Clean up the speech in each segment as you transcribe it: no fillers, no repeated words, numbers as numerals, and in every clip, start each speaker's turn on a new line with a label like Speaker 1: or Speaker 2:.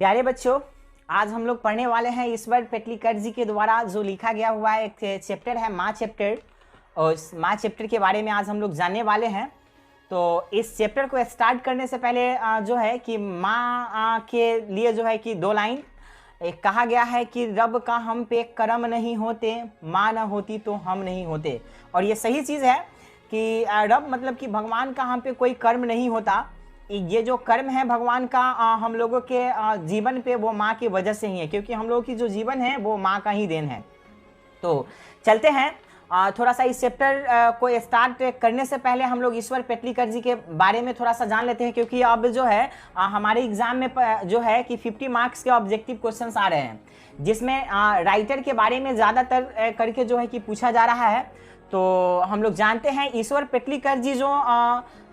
Speaker 1: प्यारे बच्चों, आज हम लोग पढ़ने वाले हैं ईश्वर पेटलीकर जी के द्वारा जो लिखा गया हुआ है एक चैप्टर है माँ चैप्टर। और इस माँ चैप्टर के बारे में आज हम लोग जानने वाले हैं। तो इस चैप्टर को स्टार्ट करने से पहले जो है कि माँ के लिए जो है कि 2 लाइन एक कहा गया है कि रब का हम पे करम नहीं होते, माँ न होती तो हम नहीं होते। और ये सही चीज़ है कि रब मतलब कि भगवान का हम पे कोई कर्म नहीं होता। ये जो कर्म है भगवान का हम लोगों के जीवन पे वो माँ की वजह से ही है, क्योंकि हम लोगों की जो जीवन है वो माँ का ही देन है। तो चलते हैं थोड़ा सा इस चैप्टर को स्टार्ट करने से पहले हम लोग ईश्वर पेटलीकर जी के बारे में थोड़ा सा जान लेते हैं, क्योंकि अब जो है हमारे एग्जाम में जो है कि 50 मार्क्स के ऑब्जेक्टिव क्वेश्चंस आ रहे हैं, जिसमें राइटर के बारे में ज़्यादातर करके जो है कि पूछा जा रहा है। तो हम लोग जानते हैं ईश्वर पेटलीकर जी जो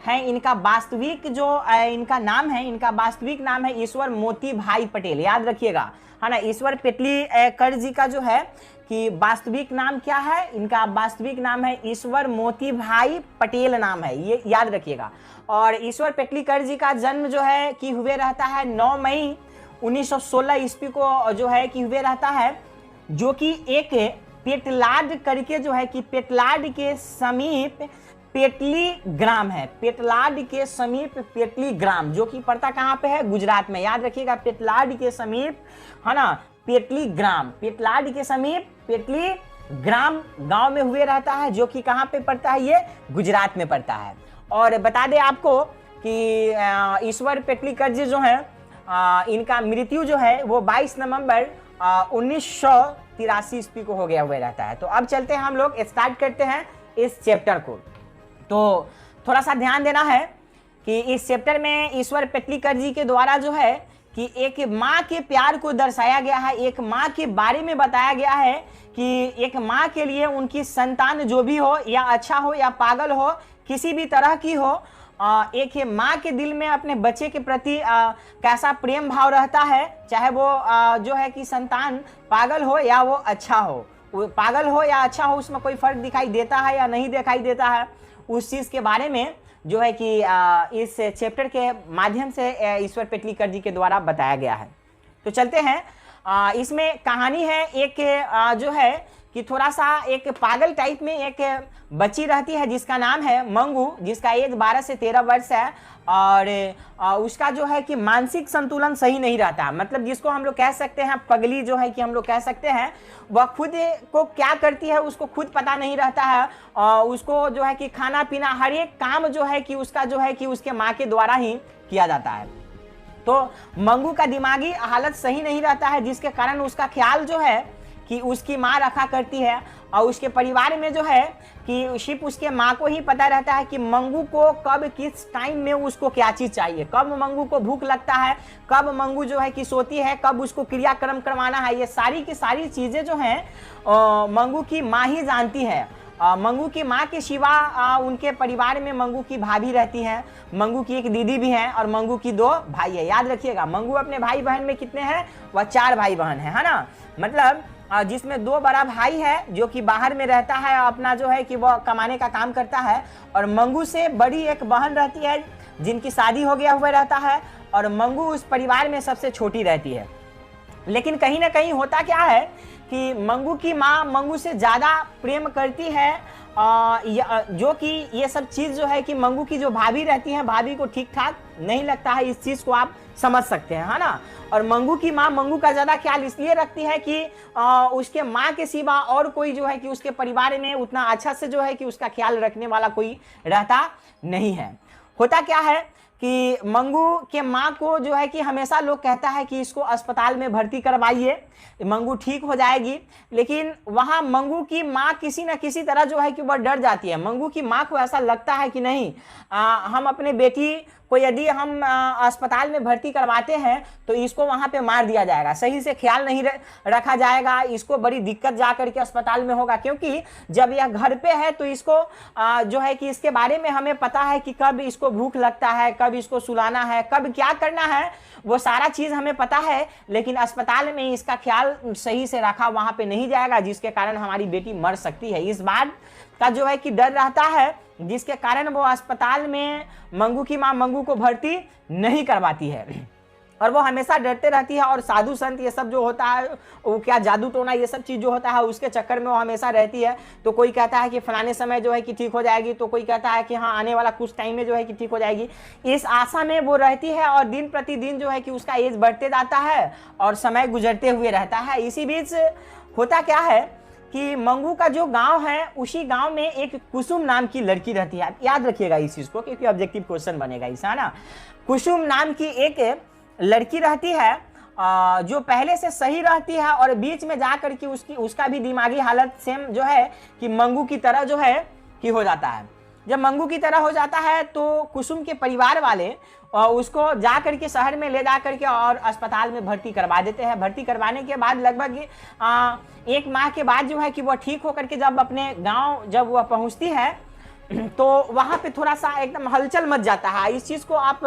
Speaker 1: हैं, इनका वास्तविक जो इनका नाम है, इनका वास्तविक नाम है ईश्वर मोती भाई पटेल। याद रखिएगा, है ना। ईश्वर पेटलीकर जी का जो है कि वास्तविक नाम क्या है, इनका वास्तविक नाम है ईश्वर मोती भाई पटेल नाम है, ये याद रखिएगा। और ईश्वर पेटलीकर जी का जन्म जो है कि हुए रहता है 9 मई 1916 ईस्वी को जो है कि हुए रहता है, जो कि एक पेटलाड करके जो है कि पेटलाड के समीप पेटली ग्राम है। पेटलाड के समीप पेटली ग्राम जो कि पड़ता कहाँ पे है, गुजरात में। याद रखिएगा, पेटलाड के समीप, है ना, पेटली ग्राम, पेटलाड के समीप पेटली ग्राम गांव में हुए रहता है, जो कि कहाँ पे पड़ता है, ये गुजरात में पड़ता है। और बता दें आपको कि ईश्वर पेटलीकर जी जो है इनका मृत्यु जो है वो 22 नवंबर 1983 ईस्वी को हो गया हुआ रहता है। तो अब चलते हैं, हम लोग स्टार्ट करते हैं इस चैप्टर को। तो थोड़ा सा ध्यान देना है कि इस चैप्टर में ईश्वर पेटलीकर जी के द्वारा जो है कि एक माँ के प्यार को दर्शाया गया है, एक माँ के बारे में बताया गया है कि एक माँ के लिए उनकी संतान जो भी हो, या अच्छा हो या पागल हो, किसी भी तरह की हो, एक माँ के दिल में अपने बच्चे के प्रति कैसा प्रेम भाव रहता है, चाहे वो जो है कि संतान पागल हो या वो अच्छा हो, पागल हो या अच्छा हो, उसमें कोई फर्क दिखाई देता है या नहीं दिखाई देता है, उस चीज़ के बारे में जो है कि इस चैप्टर के माध्यम से ईश्वर पेटलीकर जी के द्वारा बताया गया है। तो चलते हैं, इसमें कहानी है एक जो है कि थोड़ा सा एक पागल टाइप में एक बच्ची रहती है जिसका नाम है मंगू, जिसका एज 12 से 13 वर्ष है। और उसका जो है कि मानसिक संतुलन सही नहीं रहता, मतलब जिसको हम लोग कह सकते हैं पगली जो है कि हम लोग कह सकते हैं, वह खुद को क्या करती है उसको खुद पता नहीं रहता है। उसको जो है कि खाना पीना हर एक काम जो है कि उसका जो है कि उसके माँ के द्वारा ही किया जाता है। तो मंगू का दिमागी हालत सही नहीं रहता है, जिसके कारण उसका ख्याल जो है कि उसकी माँ रखा करती है। और उसके परिवार में जो है कि सिर्फ उसके माँ को ही पता रहता है कि मंगू को कब किस टाइम में उसको क्या चीज़ चाहिए, कब मंगू को भूख लगता है, कब मंगू जो है कि सोती है, कब उसको क्रियाक्रम करवाना है। ये सारी की सारी चीज़ें जो हैं मंगू की माँ ही जानती है। मंगू की माँ के सिवा उनके परिवार में मंगू की भाभी रहती है, मंगू की एक दीदी भी है और मंगू की 2 भाई है। याद रखिएगा, मंगू अपने भाई बहन में कितने हैं, वह 4 भाई बहन है ना। मतलब जिसमें 2 बड़ा भाई है जो कि बाहर में रहता है, अपना जो है कि वह कमाने का काम करता है। और मंगू से बड़ी एक बहन रहती है जिनकी शादी हो गया हुआ रहता है, और मंगू उस परिवार में सबसे छोटी रहती है। लेकिन कहीं ना कहीं होता क्या है कि मंगू की माँ मंगू से ज़्यादा प्रेम करती है, जो कि ये सब चीज़ जो है कि मंगू की जो भाभी रहती हैं, भाभी को ठीक ठाक नहीं लगता है। इस चीज़ को आप समझ सकते हैं, है ना। और मंगू की माँ मंगू का ज़्यादा ख्याल इसलिए रखती है कि उसके माँ के सिवा और कोई जो है कि उसके परिवार में उतना अच्छा से जो है कि उसका ख्याल रखने वाला कोई रहता नहीं है। होता क्या है कि मंगू के माँ को जो है कि हमेशा लोग कहता है कि इसको अस्पताल में भर्ती करवाइए, मंगू ठीक हो जाएगी। लेकिन वहाँ मंगू की माँ किसी न किसी तरह जो है कि वह डर जाती है। मंगू की माँ को ऐसा लगता है कि नहीं, हम अपने बेटी को यदि हम अस्पताल में भर्ती करवाते हैं तो इसको वहाँ पे मार दिया जाएगा, सही से ख्याल नहीं रखा जाएगा, इसको बड़ी दिक्कत जा करके अस्पताल में होगा। क्योंकि जब यह घर पे है तो इसको जो है कि इसके बारे में हमें पता है कि कब इसको भूख लगता है, कब इसको सुलाना है, कब क्या करना है, वो सारा चीज़ हमें पता है। लेकिन अस्पताल में इसका ख्याल सही से रखा वहाँ पे नहीं जाएगा, जिसके कारण हमारी बेटी मर सकती है। इस बात का जो है कि डर रहता है, जिसके कारण वो अस्पताल में मंगू की माँ मंगू को भर्ती नहीं करवाती है। और वो हमेशा डरते रहती है, और साधु संत ये सब जो होता है, वो क्या जादू टोना ये सब चीज़ जो होता है उसके चक्कर में वो हमेशा रहती है। तो कोई कहता है कि फलाने समय जो है कि ठीक हो जाएगी, तो कोई कहता है कि हाँ आने वाला कुछ टाइम में जो है कि ठीक हो जाएगी। इस आशा में वो रहती है, और दिन प्रतिदिन जो है कि उसका एज बढ़ते जाता है और समय गुजरते हुए रहता है। इसी बीच होता क्या है कि मंगू का जो गांव है, उसी गांव में एक कुसुम नाम की लड़की रहती है। आप याद रखिएगा इस चीज़ को, क्योंकि ऑब्जेक्टिव क्वेश्चन बनेगा इसका, है ना। कुसुम नाम की एक लड़की रहती है जो पहले से सही रहती है, और बीच में जा कर के उसका भी दिमागी हालत सेम जो है कि मंगू की तरह जो है कि हो जाता है। जब मंगू की तरह हो जाता है तो कुसुम के परिवार वाले उसको जा करके शहर में ले जा करके और अस्पताल में भर्ती करवा देते हैं। भर्ती करवाने के बाद लगभग 1 माह के बाद जो है कि वह ठीक होकर के जब अपने गांव जब वह पहुंचती है तो वहाँ पे थोड़ा सा एकदम हलचल मच जाता है। इस चीज़ को आप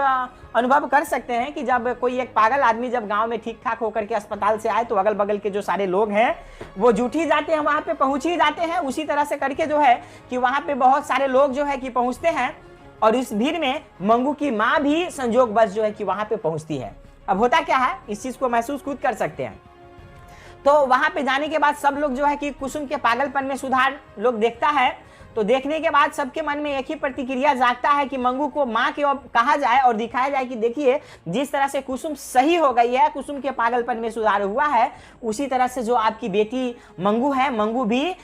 Speaker 1: अनुभव कर सकते हैं कि जब कोई एक पागल आदमी जब गांव में ठीक ठाक होकर के अस्पताल से आए तो अगल बगल के जो सारे लोग हैं वो जुट ही जाते हैं, वहाँ पे पहुँच ही जाते हैं। उसी तरह से करके जो है कि वहाँ पे बहुत सारे लोग जो है कि पहुँचते हैं, और इस भीड़ में मंगू की माँ भी संजोगवश जो है कि वहाँ पे पहुँचती है। अब होता क्या है, इस चीज़ को महसूस खुद कर सकते हैं। तो वहाँ पे जाने के बाद सब लोग जो है कि कुसुम के पागलपन में सुधार लोग देखता है। तो देखने के बाद सबके मन में एक ही प्रतिक्रिया जागता है कि मंगू को माँ की ओर कहा जाए और दिखाया जाए कि देखिए जिस तरह से कुसुम सही हो गई है, कुसुम के पागलपन में सुधार हुआ है, उसी तरह से जो आपकी बेटी मंगू है, मंगू भी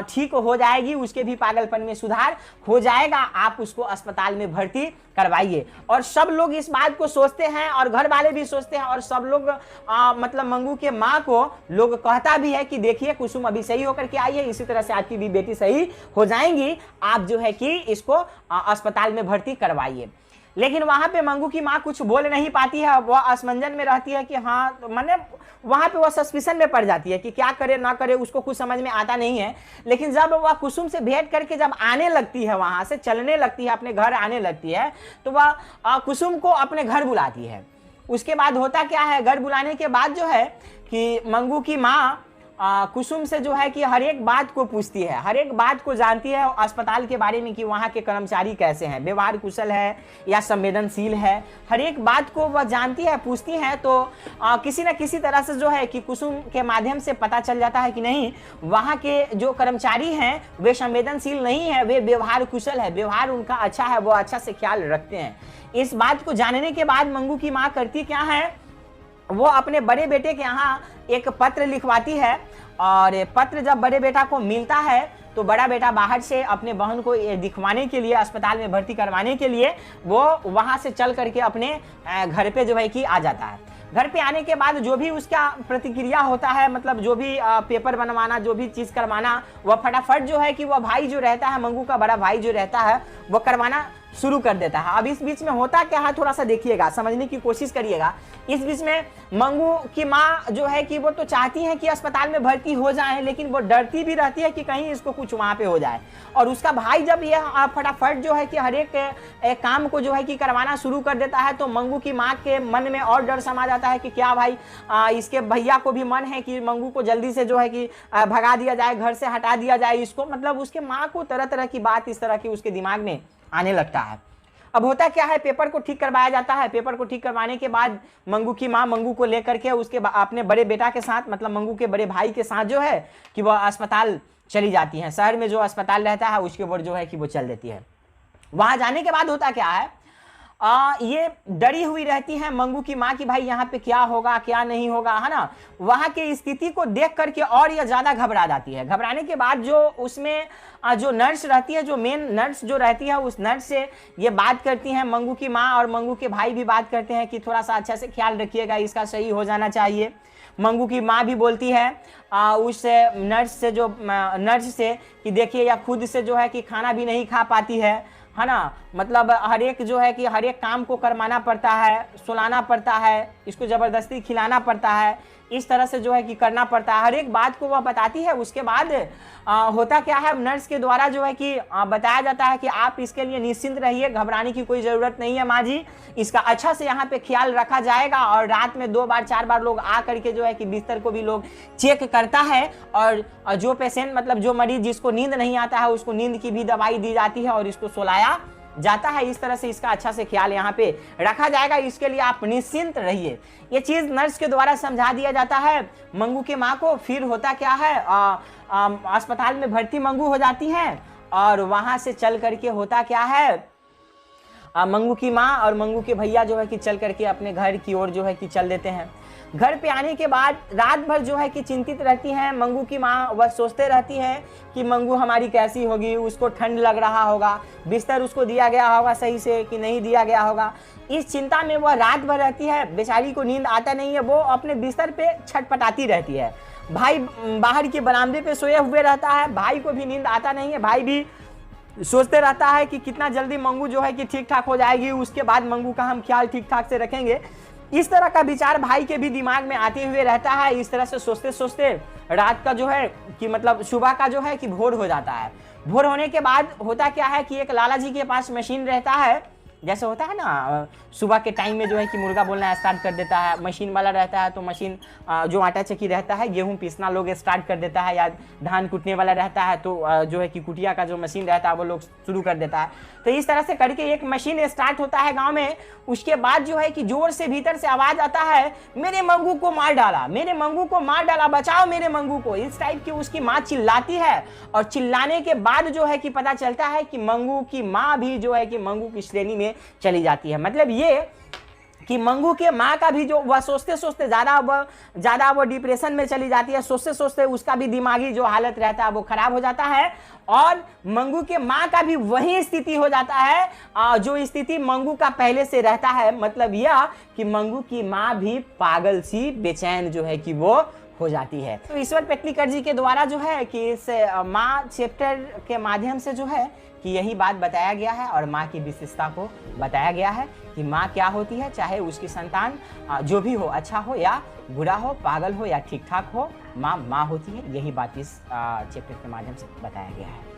Speaker 1: ठीक हो जाएगी, उसके भी पागलपन में सुधार हो जाएगा, आप उसको अस्पताल में भर्ती करवाइए। और सब लोग इस बात को सोचते हैं, और घर वाले भी सोचते हैं, और सब लोग मतलब मंगू के माँ को लोग कहता भी है कि देखिए कुसुम अभी सही होकर के आई है, इसी तरह से आपकी भी बेटी सही हो जाएंगी, आप जो है कि इसको अस्पताल में भर्ती करवाइए। लेकिन वहां पे मंगू की माँ कुछ बोल नहीं पाती है, वह असमंजन में रहती है कि हाँ, तो मैंने वहां पे वह सस्पिशन में पड़ जाती है कि क्या करे ना करे, उसको कुछ समझ में आता नहीं है। लेकिन जब वह कुसुम से भेंट करके जब आने लगती है, वहां से चलने लगती है, अपने घर आने लगती है, तो वह कुसुम को अपने घर बुलाती है। उसके बाद होता क्या है, घर बुलाने के बाद जो है कि मंगू की माँ कुसुम से जो है कि हर एक बात को पूछती है, हर एक बात को जानती है अस्पताल के बारे में कि वहाँ के कर्मचारी कैसे हैं, व्यवहार कुशल है या संवेदनशील है, हर एक बात को वह जानती है, पूछती है। तो किसी न किसी तरह से जो है कि कुसुम के माध्यम से पता चल जाता है कि नहीं, वहाँ के जो कर्मचारी हैं वे संवेदनशील नहीं है, वे व्यवहार कुशल है, व्यवहार उनका अच्छा है, वो अच्छा से ख्याल रखते हैं। इस बात को जानने के बाद मंगू की माँ करती क्या है, वो अपने बड़े बेटे के यहाँ एक पत्र लिखवाती है, और पत्र जब बड़े बेटा को मिलता है तो बड़ा बेटा बाहर से अपने बहन को दिखवाने के लिए, अस्पताल में भर्ती करवाने के लिए वो वहाँ से चल करके अपने घर पे जो है कि आ जाता है। घर पे आने के बाद जो भी उसका प्रतिक्रिया होता है, मतलब जो भी पेपर बनवाना, जो भी चीज़ करवाना, वह फटाफट जो है कि वह भाई जो रहता है, मंगू का बड़ा भाई जो रहता है, वह करवाना शुरू कर देता है। अब इस बीच में होता क्या है, थोड़ा सा देखिएगा, समझने की कोशिश करिएगा। इस बीच में मंगू की माँ जो है कि वो तो चाहती है कि अस्पताल में भर्ती हो जाए, लेकिन वो डरती भी रहती है कि कहीं इसको कुछ वहाँ पे हो जाए। और उसका भाई जब ये फटाफट जो है कि हर एक काम को जो है कि करवाना शुरू कर देता है, तो मंगू की माँ के मन में और डर समा जाता है कि क्या भाई इसके भैया को भी मन है कि मंगू को जल्दी से जो है कि भगा दिया जाए, घर से हटा दिया जाए इसको। मतलब उसके माँ को तरह तरह की बात इस तरह की उसके दिमाग में आने लगता है। अब होता क्या है, पेपर को ठीक करवाया जाता है। पेपर को ठीक करवाने के बाद मंगू की माँ मंगू को लेकर के उसके अपने बड़े बेटा के साथ, मतलब मंगू के बड़े भाई के साथ जो है कि वह अस्पताल चली जाती है। शहर में जो अस्पताल रहता है उसके ऊपर जो है कि वो चल देती है। वहाँ जाने के बाद होता क्या है, ये डरी हुई रहती है मंगू की माँ की भाई यहाँ पे क्या होगा क्या नहीं होगा, है ना। वहाँ की स्थिति को देख करके और ये ज़्यादा घबरा जाती है। घबराने के बाद जो उसमें जो नर्स रहती है, जो मेन नर्स जो रहती है, उस नर्स से ये बात करती हैं मंगू की माँ, और मंगू के भाई भी बात करते हैं कि थोड़ा सा अच्छा से ख्याल रखिएगा, इसका सही हो जाना चाहिए। मंगू की माँ भी बोलती है उस नर्स से कि देखिए या खुद से जो है कि खाना भी नहीं खा पाती है ना। मतलब हर एक जो है कि हर एक काम को करवाना पड़ता है, सुलाना पड़ता है, इसको ज़बरदस्ती खिलाना पड़ता है, इस तरह से जो है कि करना पड़ता है। हर एक बात को वह बताती है। उसके बाद होता क्या है, नर्स के द्वारा जो है कि बताया जाता है कि आप इसके लिए निश्चिंत रहिए, घबराने की कोई ज़रूरत नहीं है माँ जी, इसका अच्छा से यहाँ पे ख्याल रखा जाएगा। और रात में 2 बार 4 बार लोग आ करके जो है कि बिस्तर को भी लोग चेक करता है, और जो पेशेंट मतलब जो मरीज जिसको नींद नहीं आता है उसको नींद की भी दवाई दी जाती है और इसको सुलाया जाता है, इस तरह से इसका अच्छा से ख्याल यहाँ पे रखा जाएगा, इसके लिए आप निश्चिंत रहिए। ये चीज़ नर्स के द्वारा समझा दिया जाता है मंगू के माँ को। फिर होता क्या है, अस्पताल में भर्ती मंगू हो जाती हैं और वहाँ से चल करके होता क्या है, मंगू की माँ और मंगू के भैया जो है कि चल करके अपने घर की ओर जो है कि चल देते हैं। घर पे आने के बाद रात भर जो है कि चिंतित रहती हैं मंगू की माँ, वह सोचते रहती हैं कि मंगू हमारी कैसी होगी, उसको ठंड लग रहा होगा, बिस्तर उसको दिया गया होगा सही से कि नहीं दिया गया होगा। इस चिंता में वह रात भर रहती है, बेचारी को नींद आता नहीं है, वो अपने बिस्तर पे छटपटाती रहती है। भाई बाहर के बरामदे पे सोए हुए रहता है, भाई को भी नींद आता नहीं है, भाई भी सोचते रहता है कि कितना जल्दी मंगू जो है कि ठीक ठाक हो जाएगी, उसके बाद मंगू का हम ख्याल ठीक ठाक से रखेंगे। इस तरह का विचार भाई के भी दिमाग में आते हुए रहता है। इस तरह से सोचते सोचते रात का जो है कि मतलब सुबह का जो है कि भोर हो जाता है। भोर होने के बाद होता क्या है कि एक लाला जी के पास मशीन रहता है, जैसे होता है ना सुबह के टाइम में जो है कि मुर्गा बोलना स्टार्ट कर देता है, मशीन वाला रहता है तो मशीन जो आटा चक्की रहता है, गेहूं पीसना लोग स्टार्ट कर देता है, या धान कूटने वाला रहता है तो जो है कि कुटिया का जो मशीन रहता है वो लोग शुरू कर देता है। तो इस तरह से करके एक मशीन स्टार्ट होता है गांव में। उसके बाद जो है कि जोर से भीतर से आवाज आता है, मेरे मंगू को मार डाला, मेरे मंगू को मार डाला, बचाओ मेरे मंगू को। इस टाइप की उसकी माँ चिल्लाती है और चिल्लाने के बाद जो है कि पता चलता है कि मंगू की माँ भी जो है कि मंगू की श्रेणी में चली जाती है। मतलब ये कि मंगू के माँ का भी जो वह सोचते सोचते ज़्यादा वो डिप्रेशन में चली जाती है, सोचते सोचते उसका भी दिमागी जो हालत रहता है वो खराब हो जाता है और मंगू के माँ का भी वही स्थिति हो जाता है जो स्थिति मंगू का पहले से रहता है। मतलब यह कि मंगू की माँ भी पागल सी बेचैन जो है कि वो हो जाती है। तो ईश्वर पेटलीकर जी के द्वारा जो है कि इस माँ चैप्टर के माध्यम से जो है कि यही बात बताया गया है और माँ की विशेषता को बताया गया है कि माँ क्या होती है, चाहे उसकी संतान जो भी हो, अच्छा हो या बुरा हो, पागल हो या ठीक ठाक हो, माँ माँ होती है। यही बात इस चैप्टर के माध्यम से बताया गया है।